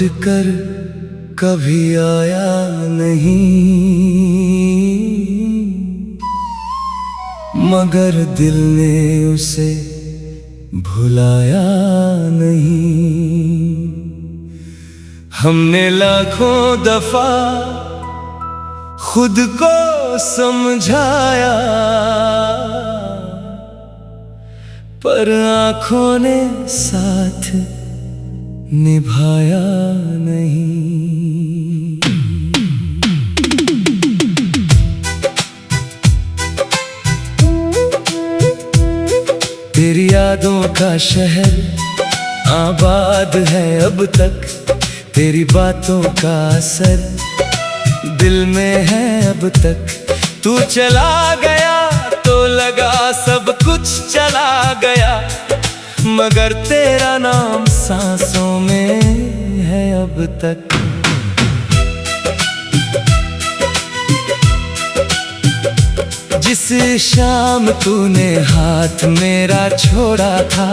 लौट कर कभी आया नहीं, मगर दिल ने उसे भुलाया नहीं। हमने लाखों दफा खुद को समझाया, पर आँखों ने साथ निभाया नहीं। तेरी यादों का शहर आबाद है अब तक, तेरी बातों का असर दिल में है अब तक। तू चला गया तो लगा सब कुछ चला गया, मगर तेरा नाम सांसों में है अब तक। जिस शाम तूने हाथ मेरा छोड़ा था,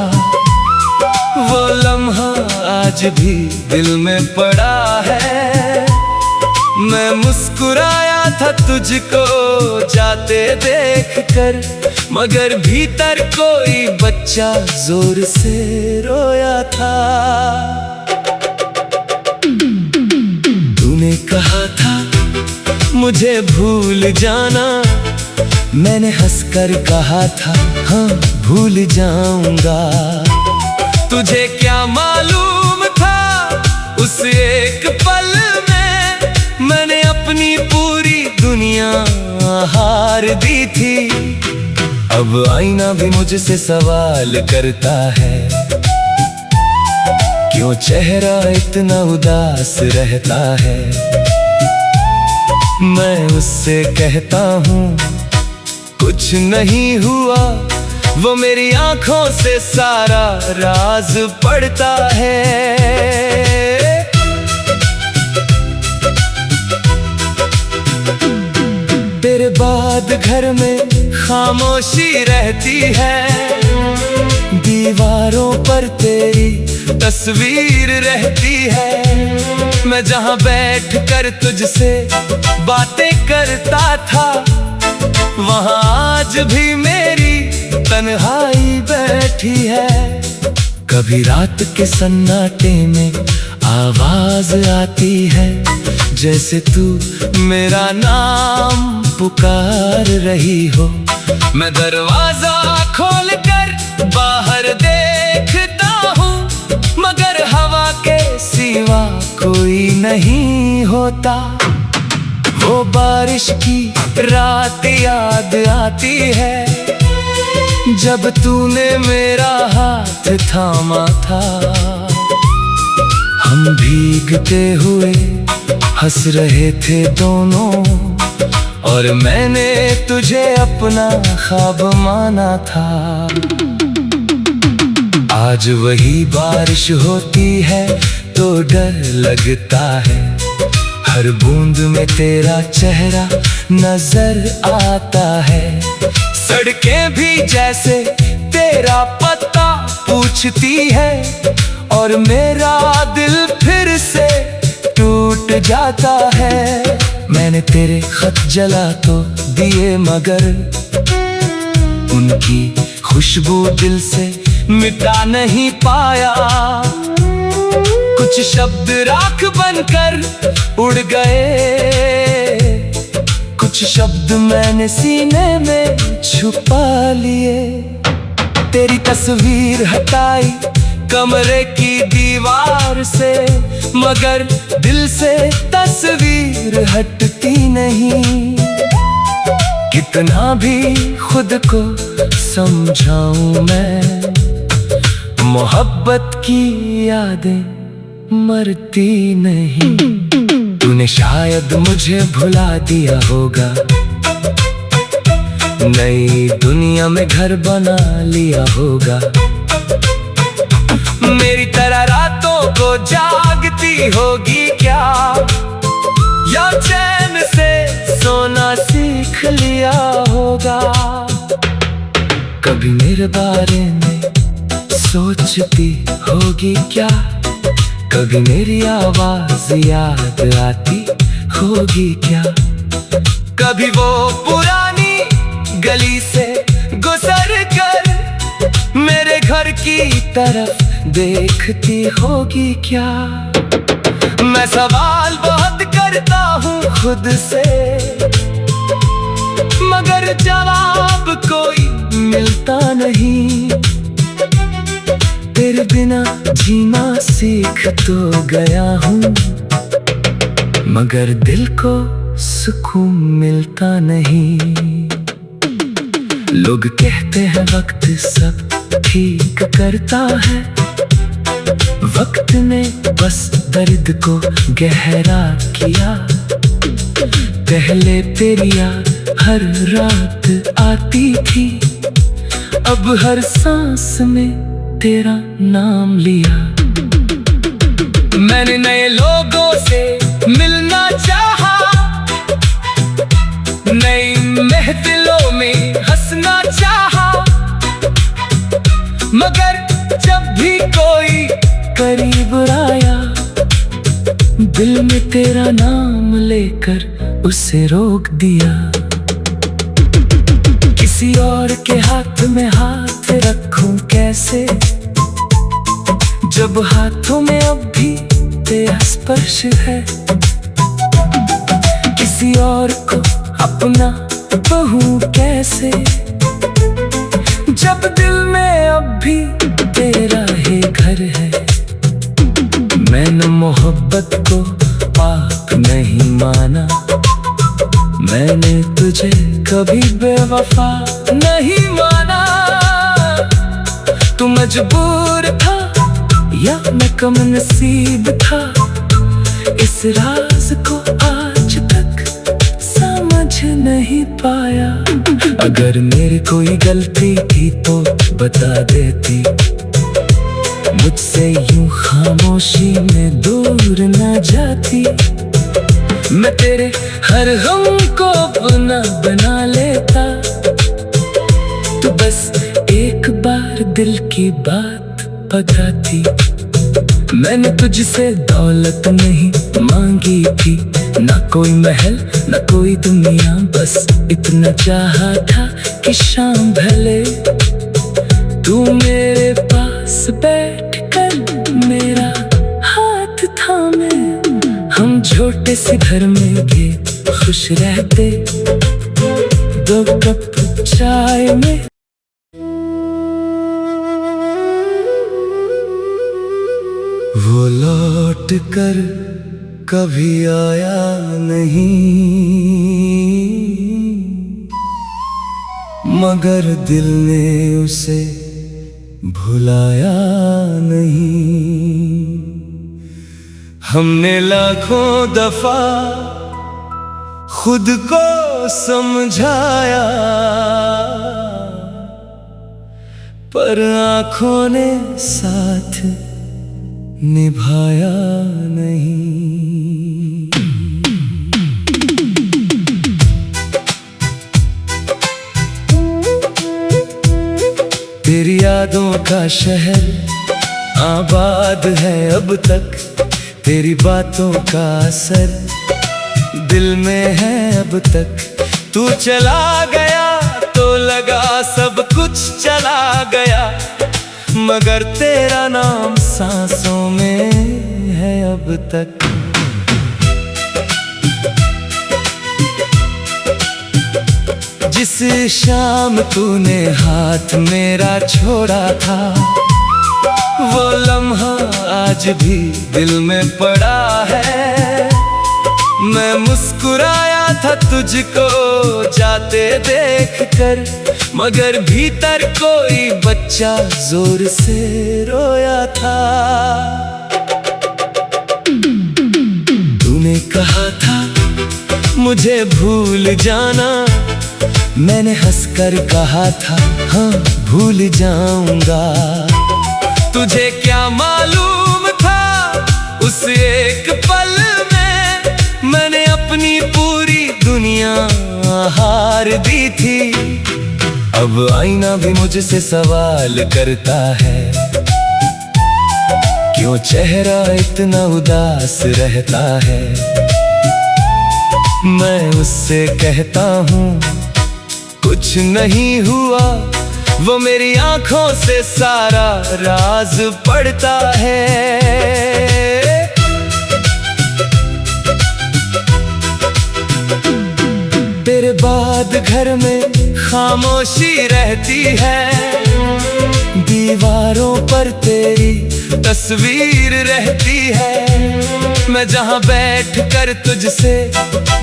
वो लम्हा आज भी दिल में पड़ा है। मैं मुस्कुराया था तुझको जाते देख कर, मगर भीतर कोई बच्चा जोर से रोया था। तूने कहा था मुझे भूल जाना, मैंने हंसकर कहा था हाँ भूल जाऊंगा। तुझे क्या मालूम था उस एक पल में मैंने अपनी पूरी दुनिया हार दी थी। अब आईना भी मुझसे सवाल करता है, क्यों चेहरा इतना उदास रहता है। मैं उससे कहता हूँ कुछ नहीं हुआ, वो मेरी आंखों से सारा राज पड़ता है। तेरे बाद घर में खामोशी रहती है, दीवारों पर तेरी तस्वीर रहती है। मैं जहाँ बैठ कर तुझसे बातें करता था, वहाँ आज भी मेरी तन्हाई बैठी है। कभी रात के सन्नाटे में आवाज आती है, जैसे तू मेरा नाम पुकार रही हो। मैं दरवाजा खोल कर बाहर देखता हूँ, मगर हवा के सिवा कोई नहीं होता। वो बारिश की रात याद आती है, जब तूने मेरा हाथ थामा था। हम भीगते हुए हंस रहे थे दोनों, और मैंने तुझे अपना ख्वाब माना था। आज वही बारिश होती है तो डर लगता है, हर बूंद में तेरा चेहरा नजर आता है। सड़कें भी जैसे तेरा पता पूछती है, और मेरा दिल फिर से टूट जाता है। मैंने तेरे खत जला तो दिए, मगर उनकी खुशबू दिल से मिटा नहीं पाया। कुछ शब्द राख बनकर उड़ गए, कुछ शब्द मैंने सीने में छुपा लिए। तेरी तस्वीर हटाई कमरे की दीवार से, मगर दिल से तस्वीर हटती नहीं। कितना भी खुद को समझाऊं मैं, मोहब्बत की यादें मरती नहीं। तूने शायद मुझे भुला दिया होगा, नई दुनिया में घर बना लिया होगा। मेरी तरह रातों को जागती होगी क्या, या चैन से सोना सीख लिया होगा। कभी मेरे बारे में सोचती होगी क्या, कभी मेरी आवाज याद आती होगी क्या? कभी वो पुरानी गली से गुजर कर मेरे घर की तरफ देखती होगी क्या? मैं सवाल बहुत करता हूँ खुद से, मगर जवाब कोई मिलता नहीं। तेरे बिना जीना सीख तो गया हूँ, मगर दिल को सुकून मिलता नहीं। लोग कहते हैं वक्त सब ठीक करता है, वक्त ने बस दर्द को गहरा किया। पहले तेरी याद हर रात आती थी, अब हर सांस में तेरा नाम लिया। मैंने नए लोगों से मिलना चाहा, नई महफिलों में हंसना चाहा, मगर जब भी कोई करीब आया, दिल में तेरा नाम लेकर उसे रोक दिया। किसी और के हाथ में हाथ रखूं कैसे, जब हाथों में अब भी तेरा स्पर्श है। किसी और को अपना कहूं कैसे, जब दिल में अब भी तेरा ही घर है। मैंने मोहब्बत को पाप नहीं माना, मैंने तुझे कभी बेवफा नहीं माना। तू मजबूर था या मैं कम नसीब था, इस राज को आज तक समझ नहीं पाया। अगर मेरी कोई गलती थी तो बता देती, मुझसे यूं खामोशी में दूर न जाती। मैं तेरे हर गम को अपना बना लेता, तू बस एक बार दिल की बात बताती। मैंने तुझसे दौलत नहीं मांगी थी, ना कोई महल ना कोई दुनिया, बस इतना चाहा था कि शाम ढले तू मेरे पास बैठ कर मेरा हाथ थामे। हम छोटे से घर में भी खुश रहते, दो कप चाय में। वो लौट कर कभी आया नहीं, मगर दिल ने उसे भुलाया नहीं। हमने लाखों दफा खुद को समझाया, पर आँखों ने साथ निभाया नहीं। तेरी यादों का शहर आबाद है अब तक, तेरी बातों का असर दिल में है अब तक। तू चला गया तो लगा सब कुछ चला गया, मगर तेरा नाम सांसों में है अब तक। जिस शाम तूने हाथ मेरा छोड़ा था, वो लम्हा आज भी दिल में पड़ा है। मैं मुस्कुराया था तुझको जाते देखकर, मगर भीतर कोई बच्चा जोर से रोया था। तूने कहा था मुझे भूल जाना, मैंने हंसकर कहा था हाँ भूल जाऊंगा। तुझे क्या मालूम था उस एक पल में मैंने अपनी पूरी दुनिया हार दी थी। अब आईना भी मुझसे सवाल करता है क्यों चेहरा इतना उदास रहता है। मैं उससे कहता हूँ कुछ नहीं हुआ, वो मेरी आंखों से सारा राज पड़ता है। तेरे बाद घर में खामोशी रहती है, दीवारों पर तेरी तस्वीर रहती है। मैं जहाँ बैठ कर तुझसे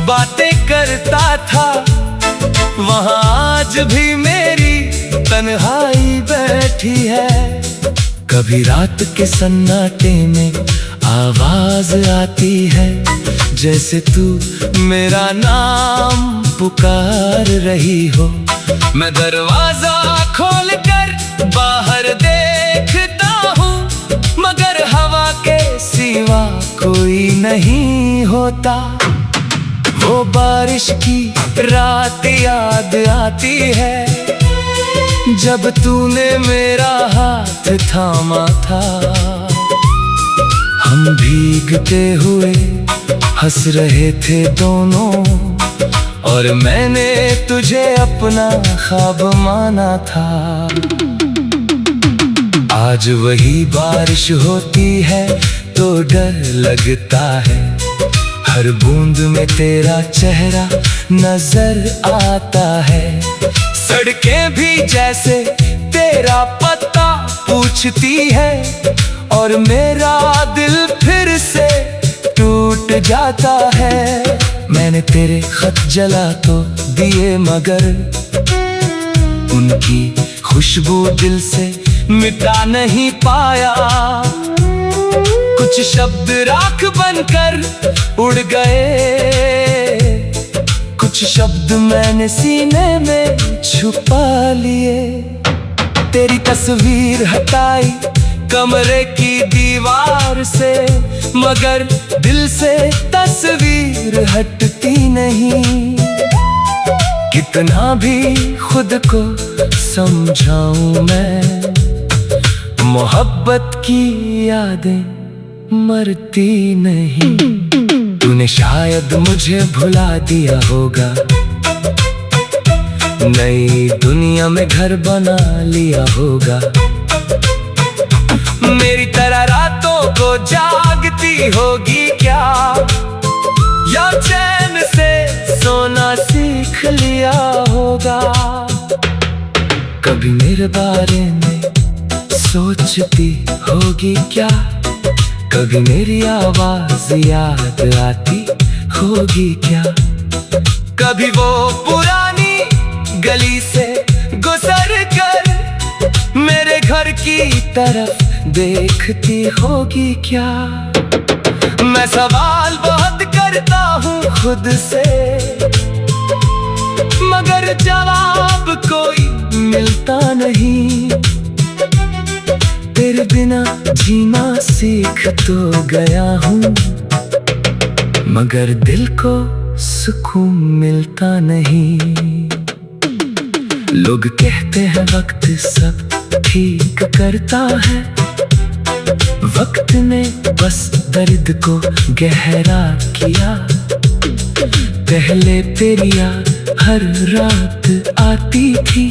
बातें करता था, वहाँ आज भी मेरी तन्हाई बैठी है। कभी रात के सन्नाटे में आवाज आती है, जैसे तू मेरा नाम पुकार रही हो। मैं दरवाजा खोल कर बाहर देखता हूँ, मगर हवा के सिवा कोई नहीं होता। वो बारिश की रात याद आती है, जब तूने मेरा हाथ थामा था। हम भीगते हुए हंस रहे थे दोनों, और मैंने तुझे अपना ख्वाब माना था। आज वही बारिश होती है तो डर लगता है, हर बूंद में तेरा चेहरा नजर आता है। सड़कें भी जैसे तेरा पता पूछती है, और मेरा दिल फिर से टूट जाता है। मैंने तेरे खत जला तो दिए, मगर उनकी खुशबू दिल से मिटा नहीं पाया। कुछ शब्द राख बनकर उड़ गए, कुछ शब्द मैंने सीने में छुपा लिए। तेरी तस्वीर हटाई कमरे की दीवार से, मगर दिल से तस्वीर हटती नहीं। कितना भी खुद को समझाऊं मैं, मोहब्बत की यादें मरती नहीं। तूने शायद मुझे भुला दिया होगा, नई दुनिया में घर बना लिया होगा। मेरी तरह रातों को जागती होगी क्या, या चैन से सोना सीख लिया होगा। कभी मेरे बारे में सोचती होगी क्या, कभी मेरी आवाज याद आती होगी क्या। कभी वो पुरानी गली से गुजर कर मेरे घर की तरफ देखती होगी क्या। मैं सवाल बहुत करता हूँ खुद से, मगर जवाब कोई मिलता नहीं। तेरे बिना जीना सीख तो गया हूँ, मगर दिल को सुकून मिलता नहीं। लोग कहते हैं वक्त सब ठीक करता है, वक्त ने बस दर्द को गहरा किया। पहले तेरी याद हर रात आती थी,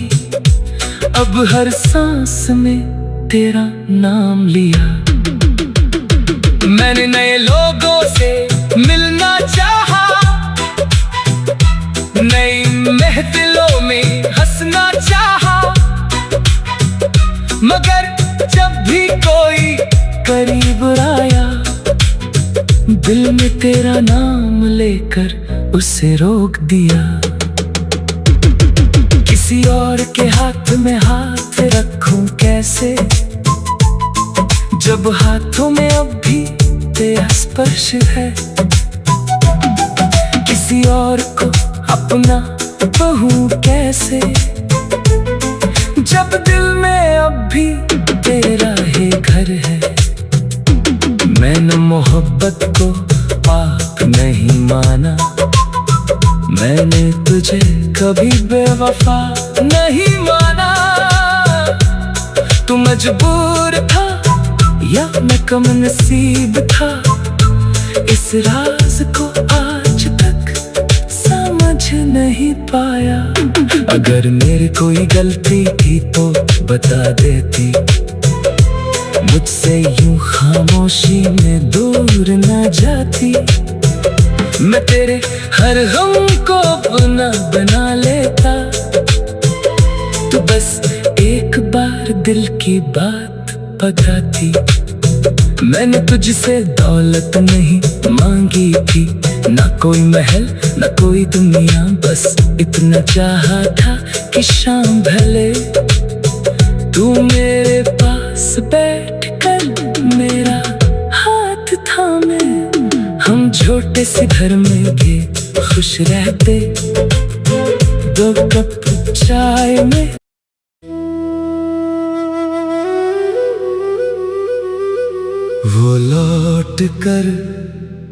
अब हर सांस में तेरा नाम लिया। मैंने नए लोगों से मिलना चाहा, नई महफिलों में हंसना चाहा, मगर जब भी कोई करीब आया, दिल में तेरा नाम लेकर उसे रोक दिया। किसी और के हाथ में हाथ रखूं कैसे, जब हाथों में अब भी तेरा स्पर्श है। किसी और को अपना कहूं कैसे, जब दिल में अब भी तेरा ही घर है। मैंने मोहब्बत को पाप नहीं माना, मैंने तुझे कभी बेवफा नहीं माना। तू मजबूर था या मैं कम नसीब था, इस राज को आज तक समझ नहीं पाया। अगर मेरी कोई गलती थी तो बता देती, मुझसे यूं खामोशी में दूर न जाती। मैं तेरे हर गम को अपना बना लेता, तो बस एक बार दिल की बात बताती। मैंने तुझसे दौलत नहीं मांगी थी, ना कोई महल ना कोई दुनिया, बस इतना चाहा था कि शाम ढले तू मेरे पास बैठ कर मेरा हाथ थामे। हम छोटे से घर में भी खुश रहते, 2 कप चाय में। वो लौट कर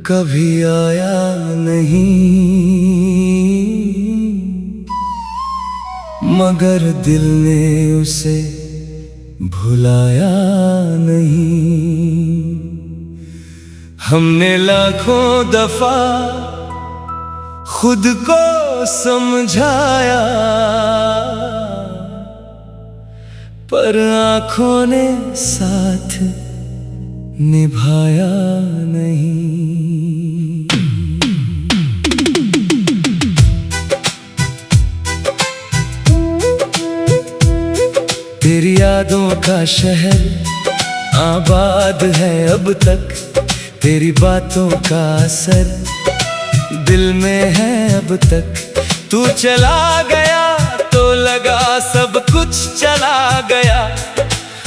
कभी आया नहीं, मगर दिल ने उसे भुलाया नहीं। हमने लाखों दफा खुद को समझाया, पर आँखों ने साथ निभाया नहीं। तेरी यादों का शहर आबाद है अब तक, तेरी बातों का असर दिल में है अब तक। तू चला गया तो लगा सब कुछ चला गया,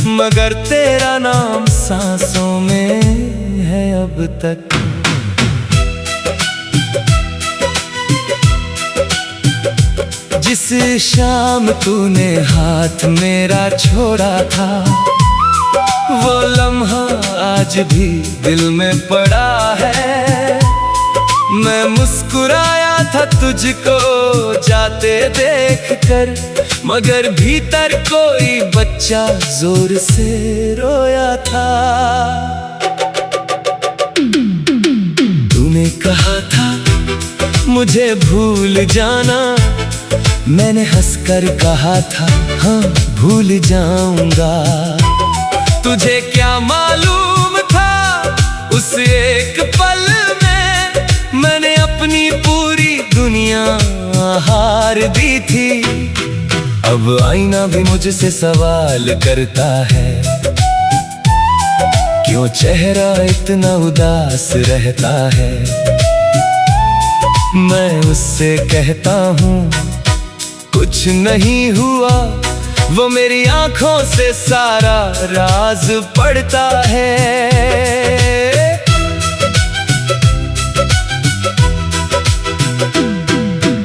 मगर तेरा नाम सांसों में है अब तक। जिस शाम तूने हाथ मेरा छोड़ा था, वो लम्हा आज भी दिल में पड़ा है। मैं मुस्कुराया था तुझको जाते देख कर, मगर भीतर कोई बच्चा जोर से रोया था। तूने कहा था मुझे भूल जाना, मैंने हंसकर कहा था हाँ भूल जाऊंगा। तुझे क्या मालूम था उस एक पल में मैंने अपनी पूरी दुनिया हार दी थी। अब आईना भी मुझसे सवाल करता है, क्यों चेहरा इतना उदास रहता है। मैं उससे कहता हूँ कुछ नहीं हुआ, वो मेरी आंखों से सारा राज पड़ता है।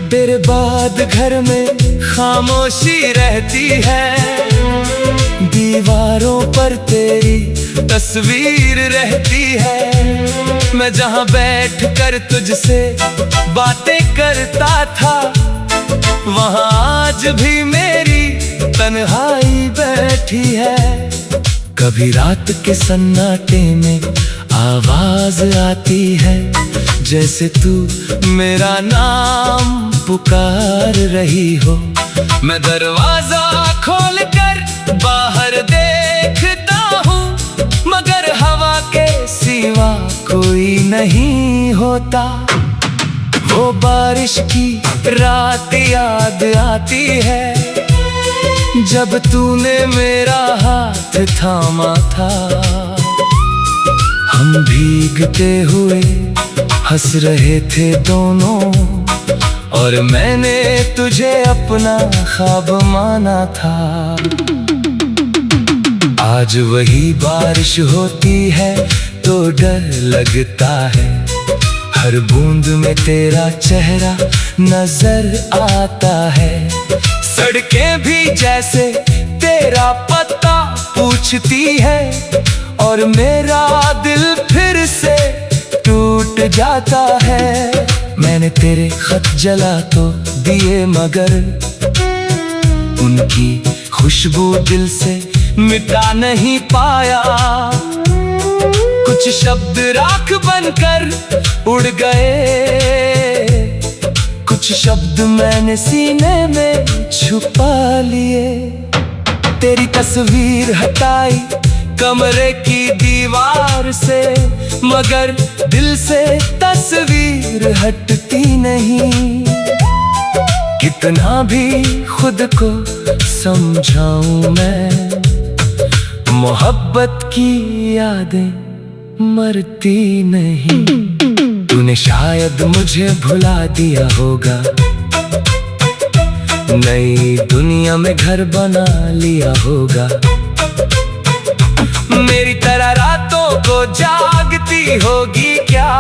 तेरे बाद घर में खामोशी रहती है, दीवारों पर तेरी तस्वीर रहती है। मैं जहाँ बैठ कर तुझसे बातें करता था, वहाँ आज भी मेरी तन्हाई बैठी है। कभी रात के सन्नाटे में आवाज आती है, जैसे तू मेरा नाम पुकार रही हो। मैं दरवाजा खोल कर बाहर देखता हूँ, मगर हवा के सिवा कोई नहीं होता। वो बारिश की रात याद आती है, जब तूने मेरा हाथ थामा था। हम भीगते हुए हंस रहे थे दोनों, और मैंने तुझे अपना ख्वाब माना था। आज वही बारिश होती है तो डर लगता है, हर बूंद में तेरा चेहरा नजर आता है। सड़कें भी जैसे तेरा पता पूछती है, और मेरा दिल फिर से टूट जाता है। मैंने तेरे खत जला तो दिए, मगर उनकी खुशबू दिल से मिटा नहीं पाया। कुछ शब्द राख बनकर उड़ गए, कुछ शब्द मैंने सीने में छुपा लिए। तेरी तस्वीर हटाई कमरे की दीवार से, मगर दिल से तस्वीर हटती नहीं। कितना भी खुद को समझाऊं मैं, मोहब्बत की यादें मरती नहीं। तूने शायद मुझे भुला दिया होगा, नई दुनिया में घर बना लिया होगा। मेरी तरह रातों को जागती होगी क्या,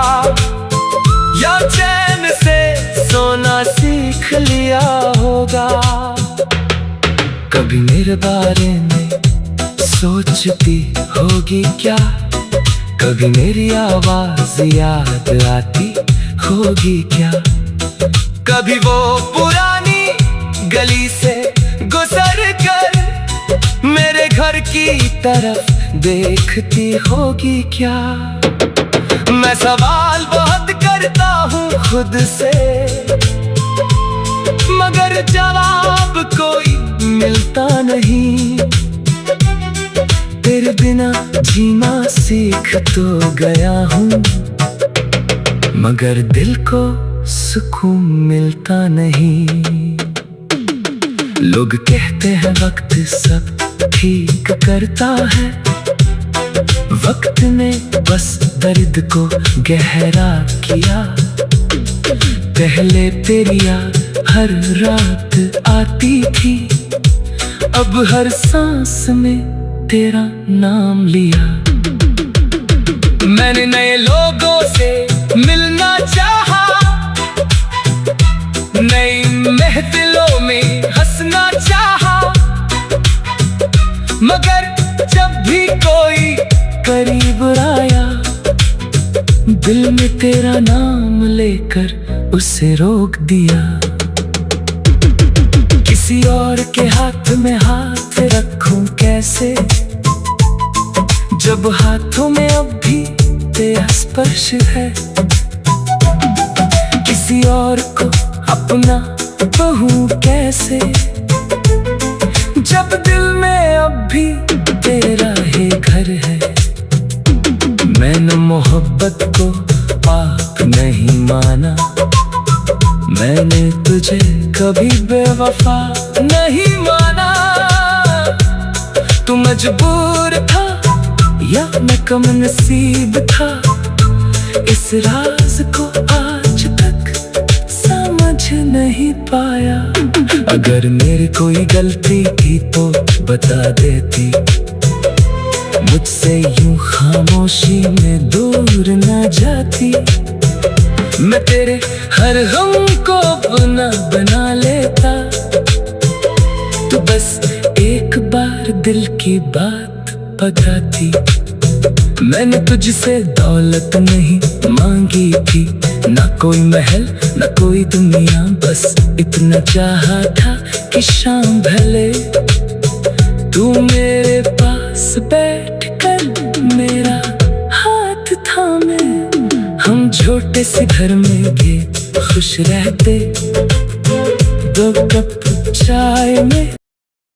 या चैन से सोना सीख लिया होगा। कभी मेरे बारे में सोचती होगी क्या, कभी मेरी आवाज याद आती होगी क्या। कभी वो पुरानी गली से गुजर कर मेरे घर की तरफ देखती होगी क्या। मैं सवाल बहुत करता हूँ खुद से, मगर जवाब कोई मिलता नहीं। तेरे बिना जीना सीख तो गया हूँ, मगर दिल को सुकून मिलता नहीं। लोग कहते हैं वक्त सब ठीक करता है, वक्त ने बस दर्द को गहरा किया। पहले तेरी याद हर रात आती थी, अब हर सांस में तेरा नाम लिया। मैंने नए लोगों से मिलना चाहा, नई महफिलों में हंसना चाहा, मगर जब भी कोई करीब आया, दिल में तेरा नाम लेकर उसे रोक दिया। किसी और के हाथ में हाथ रखूं कैसे, जब हाथों में अब भी तेरा स्पर्श है। किसी और को अपना कहूं कैसे, जब दिल में अब भी तेरा ही घर है। मैंने मोहब्बत को पाप नहीं माना, मैंने तुझे कभी बेवफा नहीं माना। तू मजबूर था या मैं कम नसीब था, इस राज को आज तक समझ नहीं पाया। अगर मेरी कोई गलती थी तो बता देती, मुझसे यूं खामोशी में दूर न जाती। मैं तेरे हर गम को अपना बना लेता, तू बस एक बार दिल की बात बताती। मैंने तुझसे दौलत नहीं मांगी थी, ना कोई महल ना कोई दुनिया, बस इतना चाहा था कि शाम ढले तू मेरे पास बैठ कर मेरा हाथ थामे। हम छोटे से घर में भी खुश रहते, दो कप चाय में